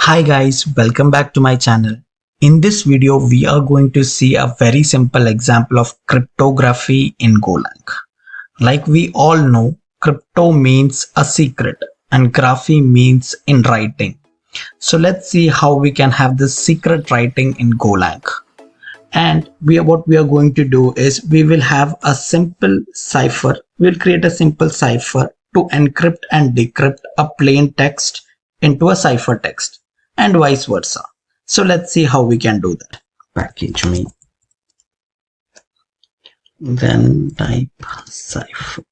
Hi guys, welcome back to my channel. In this video, we are going to see a very simple example of cryptography in Golang. Like we all know, crypto means a secret and graphy means in writing. So let's see how we can have this secret writing in Golang. And what we are going to do is we will have a simple cipher. We'll create a simple cipher to encrypt and decrypt a plain text into a ciphertext and vice versa. So let's see how we can do that. Package me, then type cipher.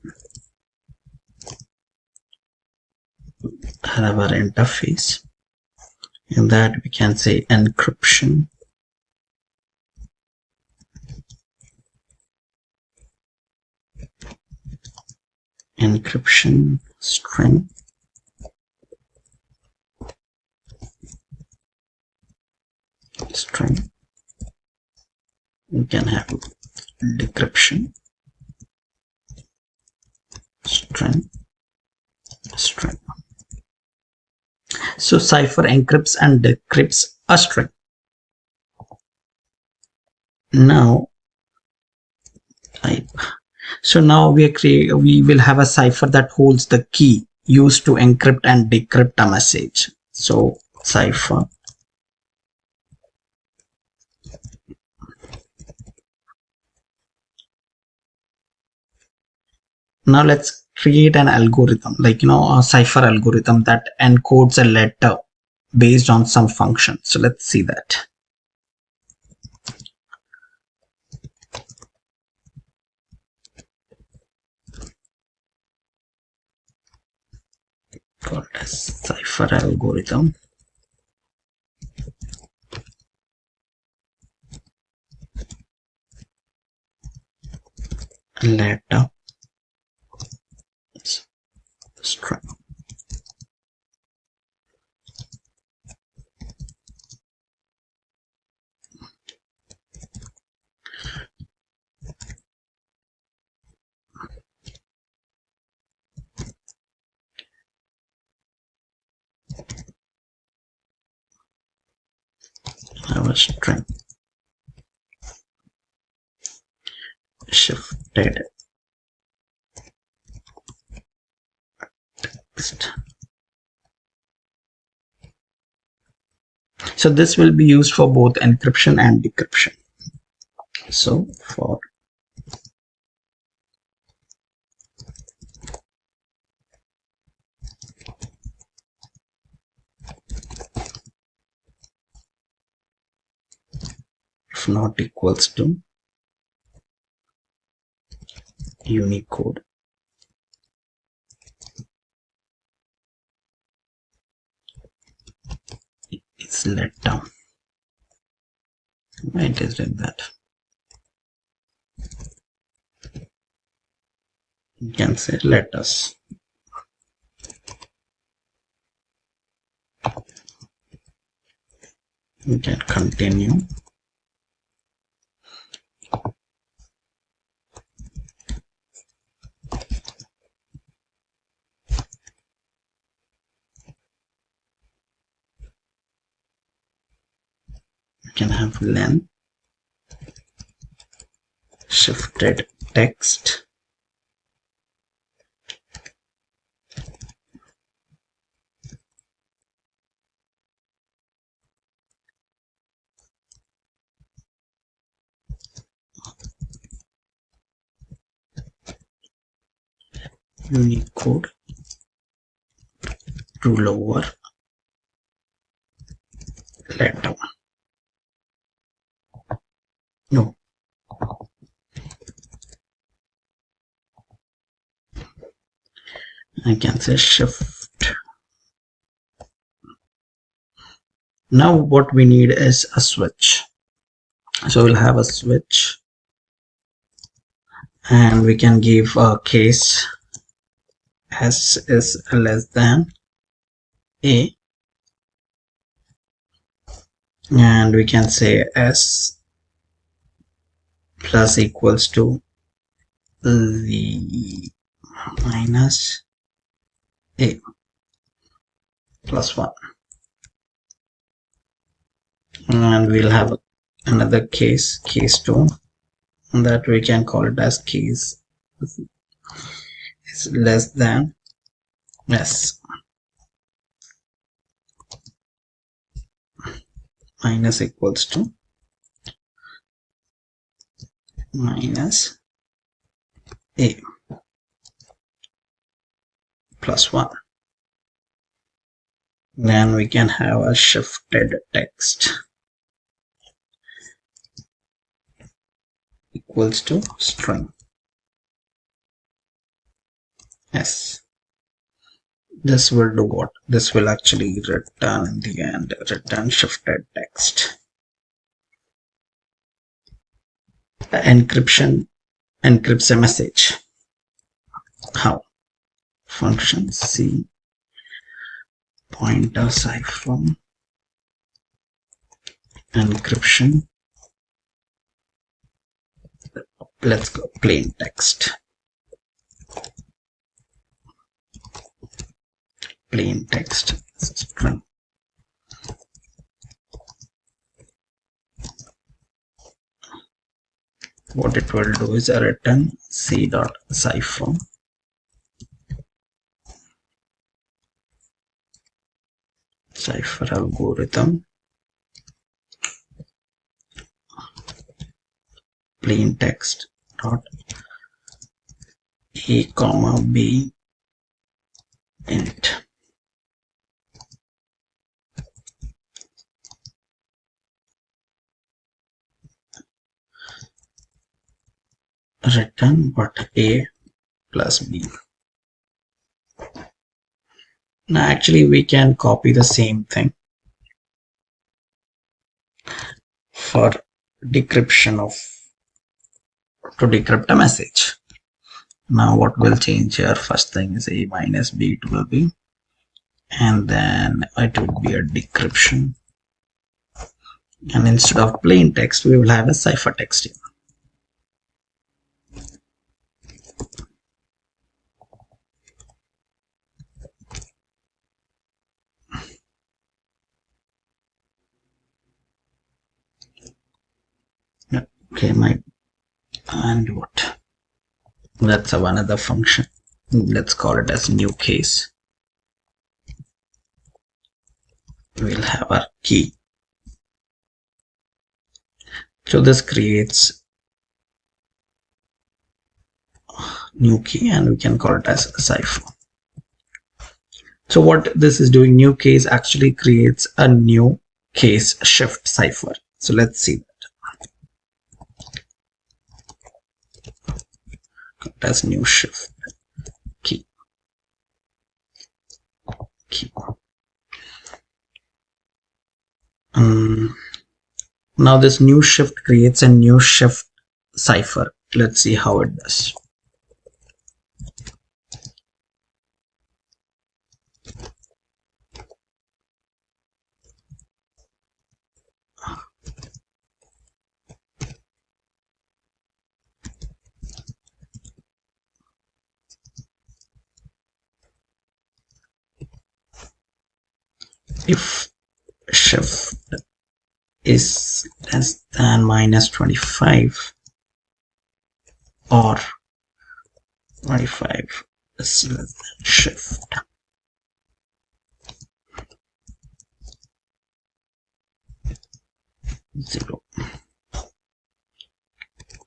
Have our interface. In that we can say encryption. Encryption string. We can have decryption string. So cipher encrypts and decrypts a string. Now type. So now we will have a cipher that holds the key used to encrypt and decrypt a message. So cipher now let's create an algorithm, like a cipher algorithm that encodes a letter based on some function. So let's see that. Called as cipher algorithm. Letter string. Have a string shifted text. So this will be used for both encryption and decryption. So for if not equals to Unicode is let down. Why it is like that? You can say let us. You can continue. You can have len shifted text Unicode to lower let down. No. I can say shift. Now what we need is a switch. So we'll have a switch and we can give a case s is less than a, and we can say s plus equals to the minus a plus 1. and we'll have another case 2, that we can call it as case is less than s minus equals to minus a plus 1. Then we can have a shifted text equals to string s. This will do what? This will actually return in the end, return shifted text. Encryption encrypts a message. How? Function c pointer cipher encryption. Let's go plain text. Plain text string. What it will do is a return c dot cipher algorithm plain text dot a comma b int. Return but a plus b. Now actually we can copy the same thing for decryption to decrypt a message. Now what will change here? First thing is a minus b, it will be, and then it would be a decryption, and instead of plain text we will have a ciphertext here. Okay, and what? Let's have another function. Let's call it as new case. We'll have our key. So this creates new key and we can call it as a cipher. So what this is doing, new case actually creates a new case shift cipher. So let's see that. As new shift key. Now this new shift creates a new shift cipher. Let's see how it does. If shift is less than minus 25 or 25 is less than shift, zero,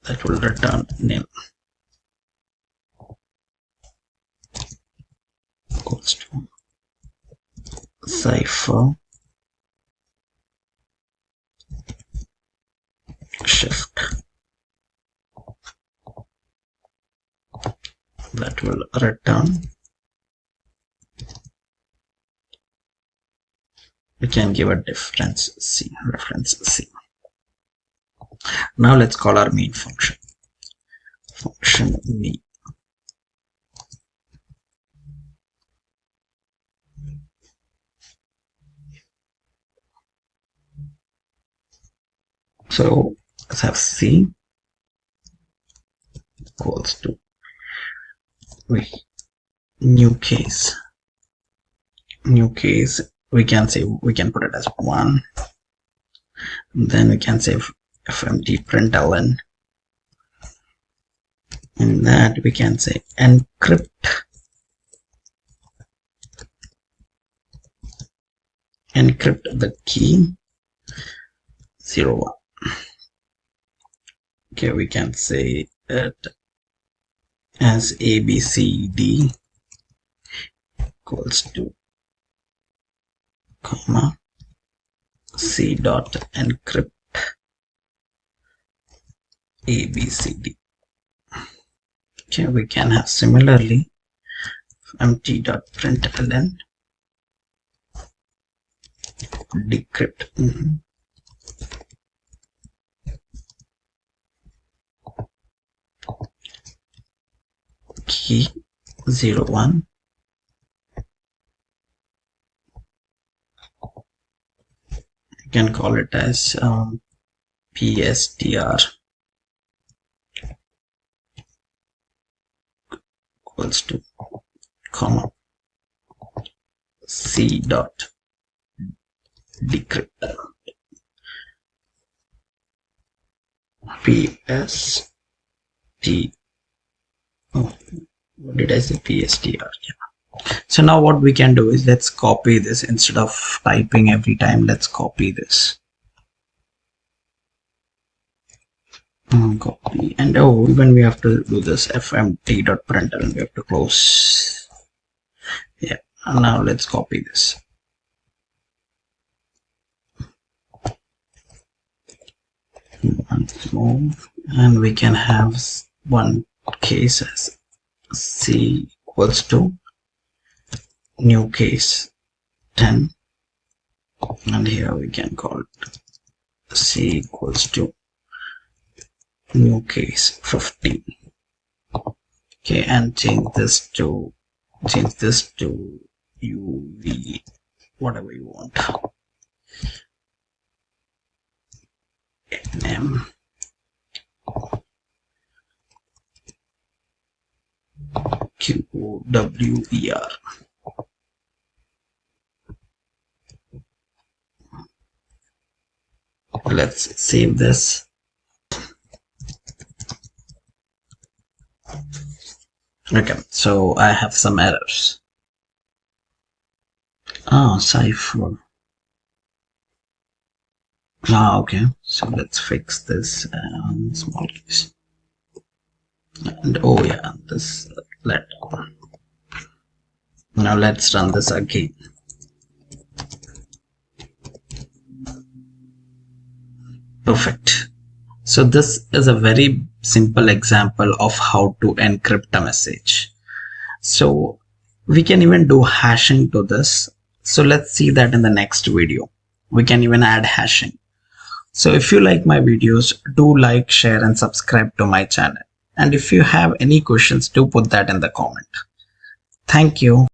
that will return nil. Equals to cipher shift, that will return. We can give a reference C. Now let's call our main function. Function main. So let's have C equals to new case. We can say, we can put it as 1, Then we can say fmt println. In that we can say encrypt the key 01. Okay, we can say it as abcd equals to comma c dot encrypt abcd. Okay, we can have similarly mt dot println decrypt key 01. You can call it as pstr equals to comma c dot decrypt pst. Oh, what did I say? pstr. Yeah. So now what we can do is let's copy this. Instead of typing every time, let's copy this. Copy, and oh, even we have to do this fmt.println, we have to close. Yeah, and now let's copy this. Once more, and we can have one case as c equals to new case 10, and here we can call it c equals to new case 15. Okay, and change this to uv, whatever you want. name QOWER. Let's save this. Okay, so I have some errors. Cipher. Okay, so let's fix this small case. And oh yeah, this now let's run this again. Perfect. So this is a very simple example of how to encrypt a message. So we can even do hashing to this. So let's see that in the next video. We can even add hashing. So if you like my videos, do like, share and subscribe to my channel. And if you have any questions, do put that in the comment. Thank you.